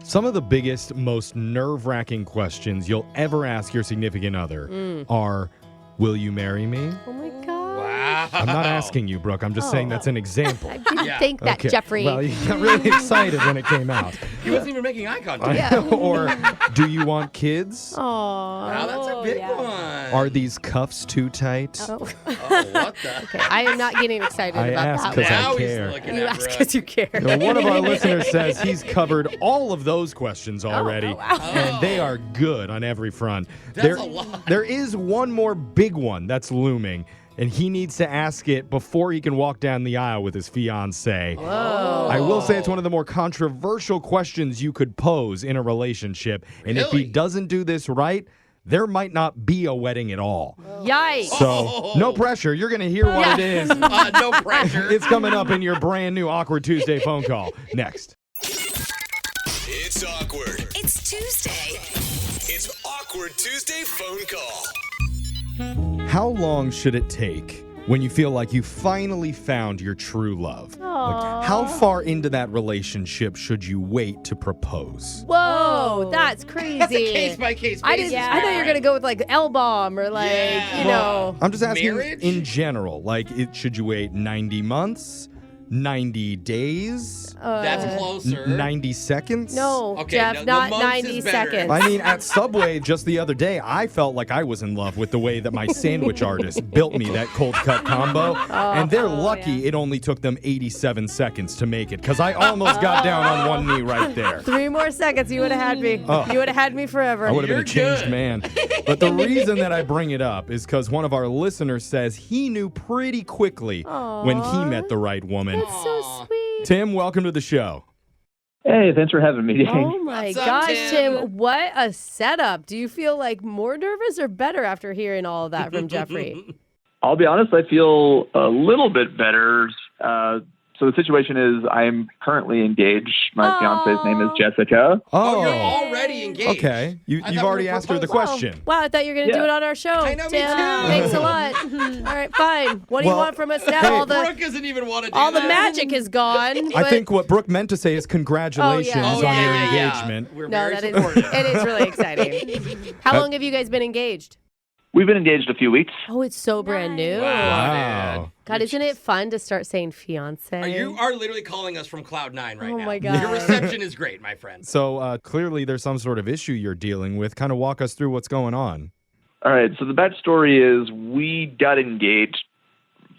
Some of the biggest, most nerve-wracking questions you'll ever ask your significant other are, will you marry me? Oh, my God. Wow. I'm not asking you, Brooke. I'm just saying that's an example. I didn't think that, Jeffrey. Well, you got really excited when it came out. He wasn't even making eye contact. Or, do you want kids? Wow, that's a big one. Are these cuffs too tight? Oh, what the? Okay, I am not getting excited I about asked that 'cause one. I Now he's care. looking You at ask Brooke. because you care. One of our listeners says he's covered all of those questions already, wow. and they are good on every front. That's a lot. There is one more big one that's looming, and he needs to ask it before he can walk down the aisle with his fiancée. Whoa. I will say it's one of the more controversial questions you could pose in a relationship, and if he Really? doesn't do this right, there might not be a wedding at all. Yikes. So, no pressure. You're going to hear what it is. No pressure. It's coming up in your brand new Awkward Tuesday phone call. Next. It's awkward. It's Tuesday. It's Awkward Tuesday phone call. How long should it take when you feel like you finally found your true love? Like, how far into that relationship should you wait to propose? Whoa, that's crazy. That's a case-by-case basis. I thought you were going to go with like L-bomb or like, Yeah. you know. I'm just asking Marriage? in general. Like, should you wait 90 months, 90 days, That's closer. 90 seconds? No, Okay, Jeff, no, the not months 90 is better. seconds. I mean, at Subway just the other day, I felt like I was in love with the way that my sandwich artist built me that cold cut combo. And they're lucky it only took them 87 seconds to make it, because I almost got down on one knee right there. 3 more seconds, you would have had me. Oh. You would have had me forever. I would have been a You're changed good. man. But the reason that I bring it up is because one of our listeners says he knew pretty quickly when he met the right woman. That's so sweet. Tim, welcome to the show. Hey, thanks for having me. Oh my What's up, gosh, Tim? what a setup. Do you feel like more nervous or better after hearing all of that from Jeffrey? I'll be honest, I feel a little bit better. So the situation is I'm currently engaged. My fiance's name is Jessica. Oh, you're already engaged. Okay. I You've thought we already were asked her the proposing. question. Wow, I thought you were going to do Yeah. it on our show. I know, me Tim. too. Thanks a lot. All right, fine. What do you Well, want from us now? hey, all the Brooke doesn't even want to do all the that. magic is gone. I but- think what Brooke meant to say is congratulations Oh, on yeah. your yeah. engagement. We're No, very that is supportive. it is really exciting. How long have you guys been engaged? We've been engaged a few weeks. Oh, it's so brand new. Wow. God, isn't it fun to start saying fiance? You are literally calling us from Cloud 9 right Oh now. my God. Your reception is great, my friend. So clearly there's some sort of issue you're dealing with. Kind of walk us through what's going on. All right, so the backstory is we got engaged.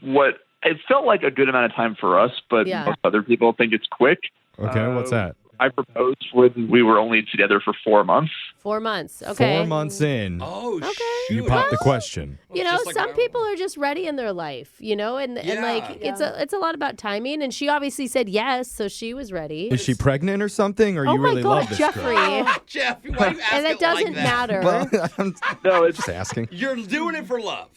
It felt like a good amount of time for us, but Yeah. most other people think it's quick. Okay, what's that? I proposed when we were only together for 4 months. 4 months. Okay. 4 months in, Oh, Okay. shoot. you popped the question. You know, Just like some my- people are just ready in their life, you know, and like it's a lot about timing. And she obviously said yes, so she was ready. Is she pregnant or something, or Oh you my really God, love this Jeffrey. girl? Oh, Jeff, why do you ask And it it doesn't like that? matter. Well, I'm No, it's just asking. You're doing it for love.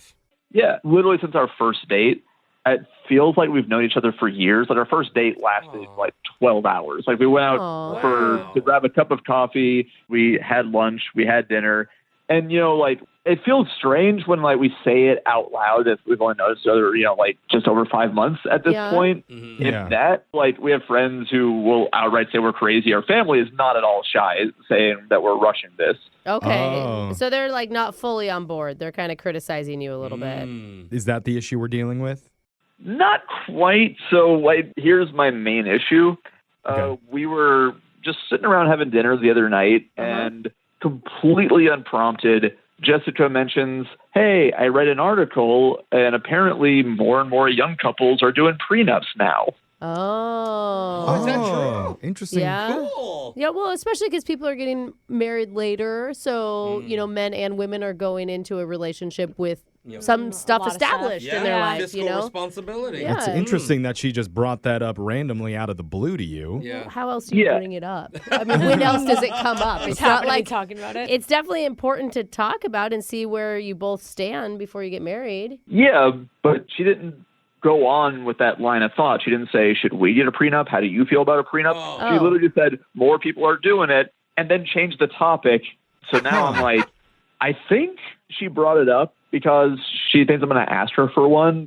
Yeah, literally since our first date. It feels like we've known each other for years. Like our first date lasted like 12 hours. Like we went out Aw. to grab a cup of coffee. We had lunch. We had dinner. And, you know, like it feels strange when like we say it out loud that we've only known each other, you know, like just over 5 months at this Yeah. point. Mhm. Yeah. If that, like we have friends who will outright say we're crazy. Our family is not at all shy saying that we're rushing this. Okay. Oh. So they're like not fully on board. They're kind of criticizing you a little bit. Mm. Is that the issue we're dealing with? Not quite. So, like, here's my main issue. Okay. We were just sitting around having dinner the other night, and completely unprompted, Jessica mentions, "Hey, I read an article, and apparently more and more young couples are doing prenups now." Oh. is that true? Interesting. Yeah. Cool. Yeah, well, especially because people are getting married later. So, you know, men and women are going into a relationship with some stuff lot of stuff. established Yeah, in their life, fiscal you know? responsibility. Yeah. It's interesting that she just brought that up randomly out of the blue to you. Yeah. How else do you Yeah. bring it up? I mean, when else does it come up? It's not like talking about it. it's definitely important to talk about and see where you both stand before you get married. Yeah, but she didn't go on with that line of thought. She didn't say, "Should we get a prenup? How do you feel about a prenup?" Oh. She literally just said, "More people are doing it," and then changed the topic. So now I'm like, I think she brought it up because she thinks I'm going to ask her for one.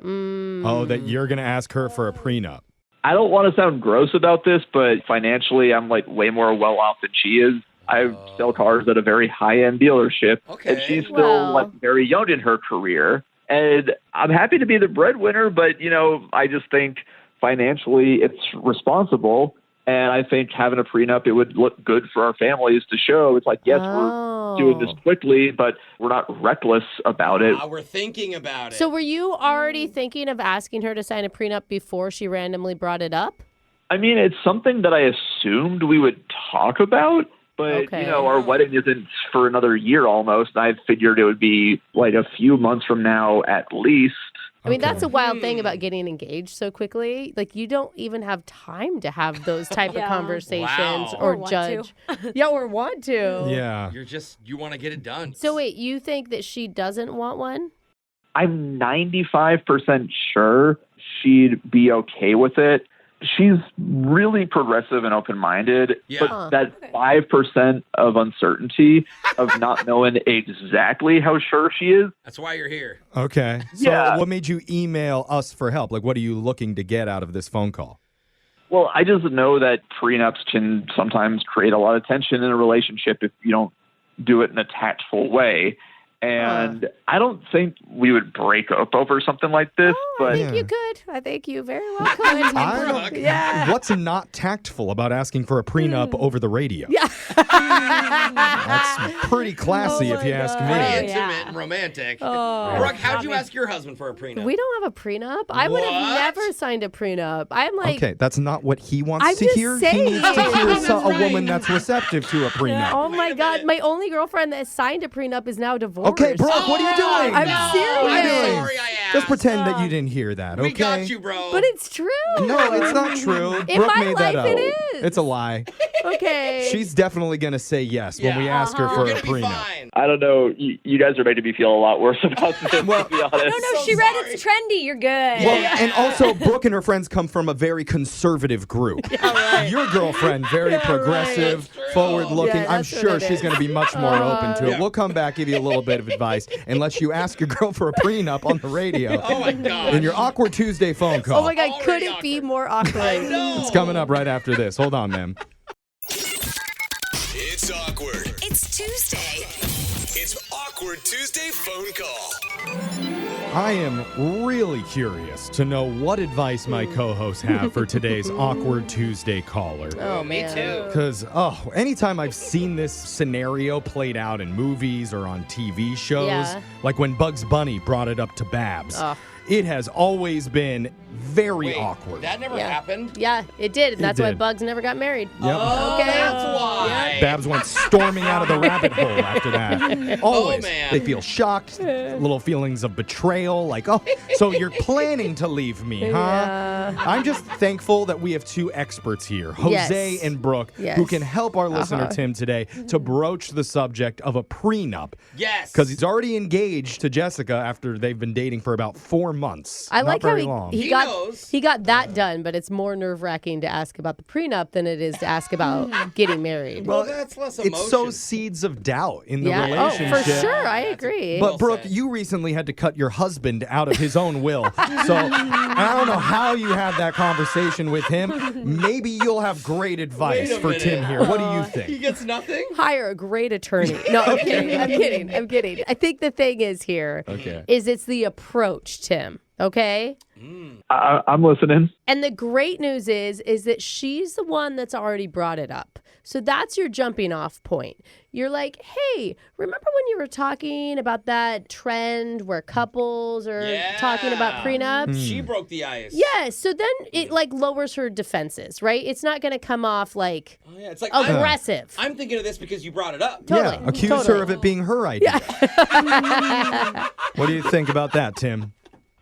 Oh, that you're going to ask her for a prenup. I don't want to sound gross about this, but financially, I'm like way more well off than she is. I sell cars at a very high-end dealership, and she's still like very young in her career. And I'm happy to be the breadwinner, but, you know, I just think financially it's responsible. And I think having a prenup, it would look good for our families to show. It's like, yes, we're doing this quickly, but we're not reckless about it. We're thinking about it. So were you already thinking of asking her to sign a prenup before she randomly brought it up? I mean, it's something that I assumed we would talk about. But, you know, our wedding isn't for another year almost. I figured it would be like a few months from now at least. I mean, that's a wild thing about getting engaged so quickly. Like, you don't even have time to have those type of conversations or judge. Or want to. Yeah. You want to get it done. So wait, you think that she doesn't want one? I'm 95% sure she'd be okay with it. She's really progressive and open-minded, but that 5% of uncertainty of not knowing exactly how sure she is. That's why you're here. Okay. So what made you email us for help? Like, what are you looking to get out of this phone call? Well, I just know that prenups can sometimes create a lot of tension in a relationship if you don't do it in a tactful way. And I don't think we would break up over something like this. But I think you could. I think you very well could. What's not tactful about asking for a prenup over the radio? Yeah. That's pretty classy if you ask me. Pretty intimate and romantic. Brooke, how'd you ask your husband for a prenup? We don't have a prenup. I would have never signed a prenup. I'm like... Okay, that's not what he wants to just hear. saying. He needs to hear a woman that's receptive to a prenup. Oh my God. My only girlfriend that signed a prenup is now divorced. Okay, Brooke, what are you doing? I'm serious. I'm sorry I asked. Just pretend that you didn't hear that, okay? We got you, bro. But it's true. No, it's not true. In Brooke my made that life, up. it is. It's a lie. Okay. She's definitely going to say yes when we ask her for You're a gonna be prenup. fine. I don't know. You guys are making me feel a lot worse about this, to be honest. No, she read it's trendy. You're good. Well, and also, Brooke and her friends come from a very conservative group. Your girlfriend, very progressive, forward-looking. Yeah, I'm that's what sure it she's is. going to be much more open to it. We'll come back, give you a little bit of advice, unless you ask your girl for a prenup on the radio. Oh, my God. In your awkward Tuesday phone call. Oh my God. Already Could it awkward. be more awkward? It's coming up right after this. Hold on, ma'am. It's awkward. It's Tuesday. It's Awkward Tuesday phone call. I am really curious to know what advice my co-hosts have for today's Awkward Tuesday caller. Oh, Me man. too. Because, anytime I've seen this scenario played out in movies or on TV shows, like when Bugs Bunny brought it up to Babs, it has always been very awkward. That never happened? Yeah, it did. And that's why did. Bugs never got married. Yep. Oh, that's why. Babs went storming out of the rabbit hole after that. Always. man. They feel shocked, little feelings of betrayal, like, so you're planning to leave me, huh? Yeah. I'm just thankful that we have two experts here, Jose Yes. and Brooke, Yes. who can help our listener Tim today to broach the subject of a prenup. Yes. Because he's already engaged to Jessica after they've been dating for about 4 months. I Not like how very long. he got that done, but it's more nerve-wracking to ask about the prenup than it is to ask about getting married. Well, that's less emotion. It sows seeds of doubt in the Oh, relationship. for sure. I agree. But Brooke, said. you recently had to cut your husband out of his own will. So I don't know how you had that conversation with him. Maybe you'll have great advice Wait a for minute. Tim here. What do you He think? gets nothing? Hire a great attorney. No, I'm kidding. I'm kidding. I think the thing is here is it's the approach, Tim. Okay? I'm listening. And the great news is that she's the one that's already brought it up. So that's your jumping off point. You're like, hey, remember when you were talking about that trend where couples are talking about prenups? She broke the ice. Yeah, so then it like lowers her defenses, right? It's not going to come off like Oh, yeah. It's like aggressive. I'm thinking of this because you brought it up. Totally. Yeah, accuse her of it being her idea. What do you think about that, Tim?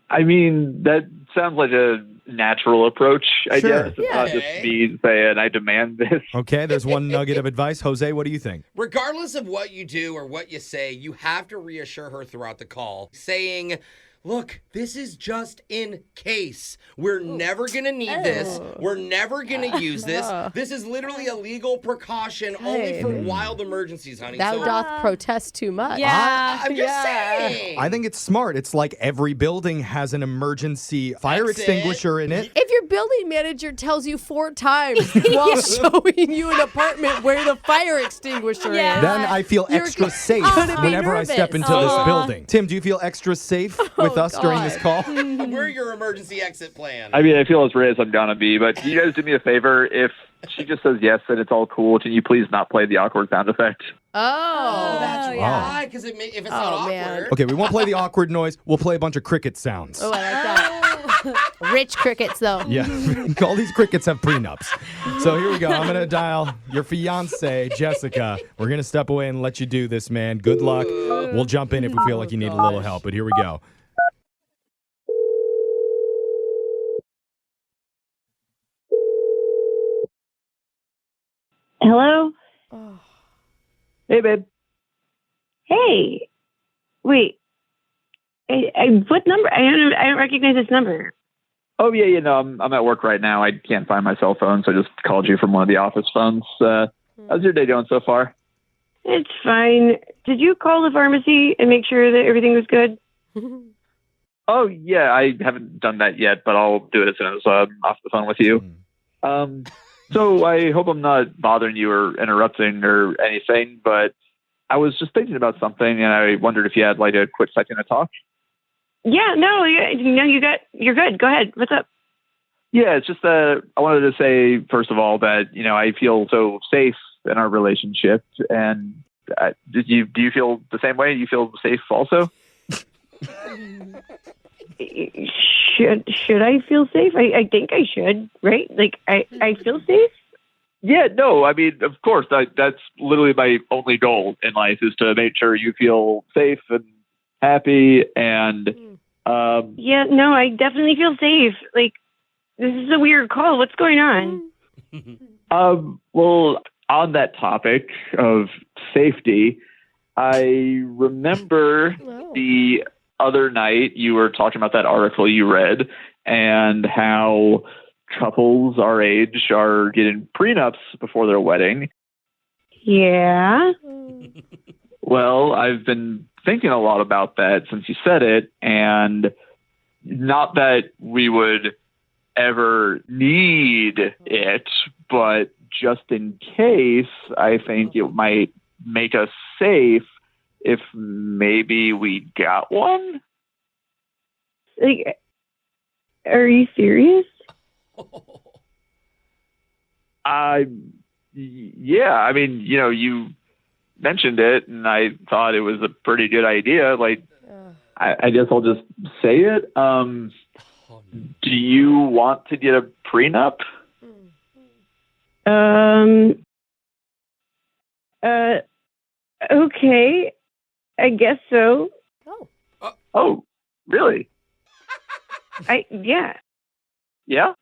I mean, that sounds like a natural approach, I Sure. guess. It's not just me saying, I demand this. Okay, there's one nugget of advice. Jose, what do you think? Regardless of what you do or what you say, you have to reassure her throughout the call, saying, look, this is just in case. We're never going to need this. We're never going to use this. This is literally a legal precaution only for wild emergencies, honey. Thou doth protest too much. Yeah. I'm just saying. I think it's smart. It's like every building has an emergency fire extinguisher in it. If your building manager tells you 4 times while showing you an apartment where the fire extinguisher is, Then I feel extra safe gonna be whenever I step nervous. into this building. Tim, do you feel extra safe with us during this call? We're your emergency exit plan. I mean, I feel as ready as I'm gonna be, but can you guys do me a favor? If she just says yes and it's all cool, can you please not play the awkward sound effect? Oh, That's yeah. why, because if it's not awkward. man. Okay, we won't play the awkward noise. We'll play a bunch of cricket sounds. I like that. Rich crickets, though. Yeah, all these crickets have prenups. So here we go. I'm going to dial your fiance, Jessica. We're going to step away and let you do this, man. Good luck. We'll jump in if we feel like you need a little help, but here we go. Hello? Hey, babe. Hey. Wait. What number? I don't recognize this number. Oh, yeah, I'm at work right now. I can't find my cell phone, so I just called you from one of the office phones. How's your day going so far? It's fine. Did you call the pharmacy and make sure that everything was good? Oh, yeah, I haven't done that yet, but I'll do it as soon as I'm off the phone with you. So I hope I'm not bothering you or interrupting or anything, but I was just thinking about something, and I wondered if you had like a quick second to talk. Yeah, you're good. Go ahead. What's up? Yeah, it's just I wanted to say, first of all, that, I feel so safe in our relationship. And do you feel the same way? You feel safe also? Should I feel safe? I think I should, right? Like, I feel safe? Yeah, no, I mean, of course, that's literally my only goal in life is to make sure you feel safe and happy and... Yeah, no, I definitely feel safe. Like, this is a weird call. What's going on? Well, on that topic of safety, I remember the other night you were talking about that article you read and how couples our age are getting prenups before their wedding. Yeah. Well, I've been thinking a lot about that since you said it, and not that we would ever need it, but just in case, I think it might make us safe if maybe we got one. Like, are you serious? Yeah, I mean, you mentioned it, and I thought it was a pretty good idea. Like, I guess I'll just say it. Do you want to get a prenup? Okay. I guess so. Oh, really? Yeah. Yeah?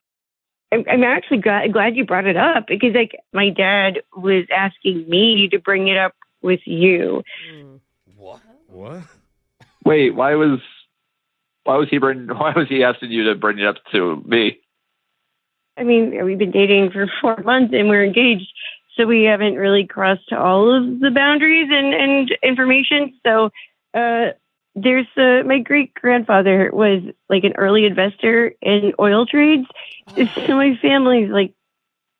I'm actually glad you brought it up because, like, my dad was asking me to bring it up with you. What? Wait, why was he asking you to bring it up to me? I mean, we've been dating for 4 months and we're engaged, so we haven't really crossed all of the boundaries and information. So, there's my great grandfather was like an early investor in oil trades. So my family's like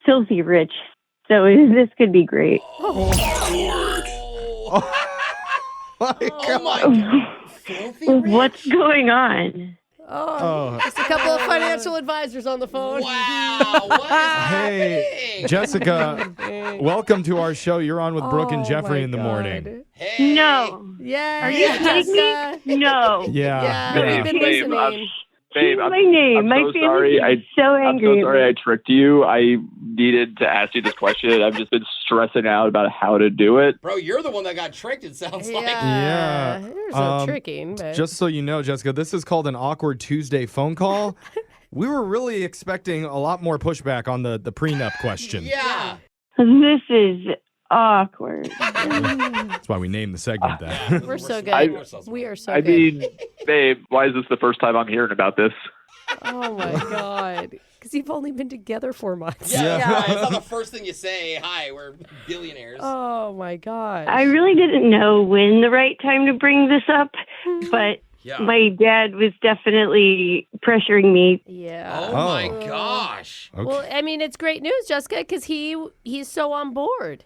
filthy rich. So this could be great. Awkward. My God. My God. Filthy rich? What's going on? Just a couple of financial advisors on the phone. Wow. What is Hey, happening? Jessica, welcome to our show. You're on with Brooke and Jeffrey in the morning. Hey. No. Yeah. Are you kidding me? No. Yeah. Yeah, we've been Babe, listening. Babe, Keep my name. I'm My so family sorry. is so I'm angry. so sorry I tricked you. I needed to ask you this question. I've just been stressing out about how to do it. Bro, you're the one that got tricked, it sounds like. Yeah. There's no tricking. But... Just so you know, Jessica, this is called an awkward Tuesday phone call. We were really expecting a lot more pushback on the prenup question. Yeah. This is awkward. That's why we named the segment that. We're so good. I- We are so I good. mean, babe, why is this the first time I'm hearing about this? Oh my God. Because you've only been together 4 months. Yeah. It's not the first thing you say. Hi, we're billionaires. Oh my God. I really didn't know when the right time to bring this up, but Yeah. my dad was definitely pressuring me. Yeah. Oh my gosh. Okay. Well, I mean, it's great news, Jessica, because he's so on board.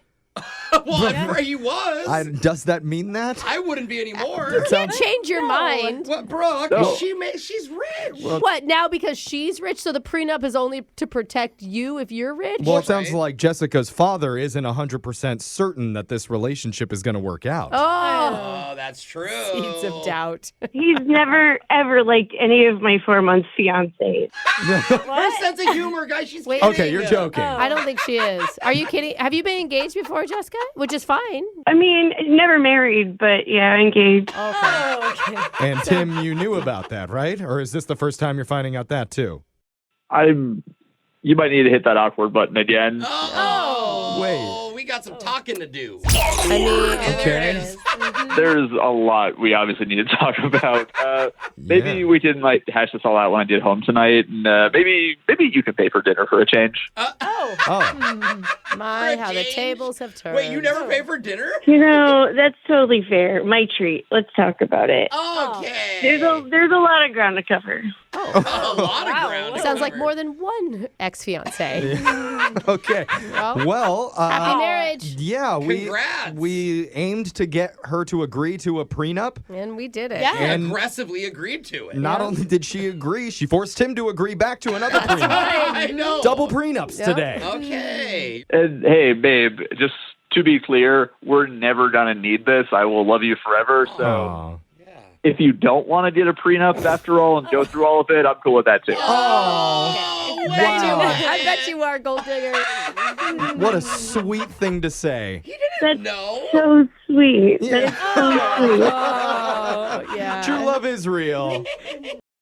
Well, I'm afraid he was. Does that mean that? I wouldn't be anymore. You can't change your mind. What, Brooke? No. She's rich. What, now because she's rich, so the prenup is only to protect you if you're rich? Well, it sounds right. like Jessica's father isn't 100% certain that this relationship is going to work out. Oh, Oh, that's true. seeds of doubt. He's never, ever liked any of my 4-month fiancés. Her sense of humor, guys. She's Wait. kidding. Okay, you're joking. I don't think she is. Are you kidding? Have you been engaged before, Jessica? Which is fine. I mean, never married, but yeah, engaged. Oh, okay. And Tim, you knew about that, right? Or is this the first time you're finding out that too? You might need to hit that awkward button again. Oh, Wait. we got some talking to do. I mean, Okay. there it is. There's a lot we obviously need to talk about. Maybe Yeah. we can hash this all out when I get home tonight, and maybe you can pay for dinner for a change. Oh. My, For a how the change? tables have turned. Wait, you never pay for dinner? You know, that's totally fair. My treat. Let's talk about it. Okay. There's a lot of ground to cover. a lot of ground. to Sounds like cover. more than one ex-fiance. Okay. Well, Happy marriage. yeah, Congrats. we aimed to get her to agree to a prenup. And we did it. Yeah. And aggressively agreed to it. not only did she agree, she forced him to agree back to another prenup. I know. Double prenups Yep. today. Okay. And hey, babe, just to be clear, we're never gonna need this. I will love you forever. So Aw. if you don't want to get a prenup after all and go through all of it, I'm cool with that too. Oh, I bet you are, gold digger. What a sweet thing to say. That's No. so sweet. Yeah. That's so sweet. Oh, yeah. True love is real.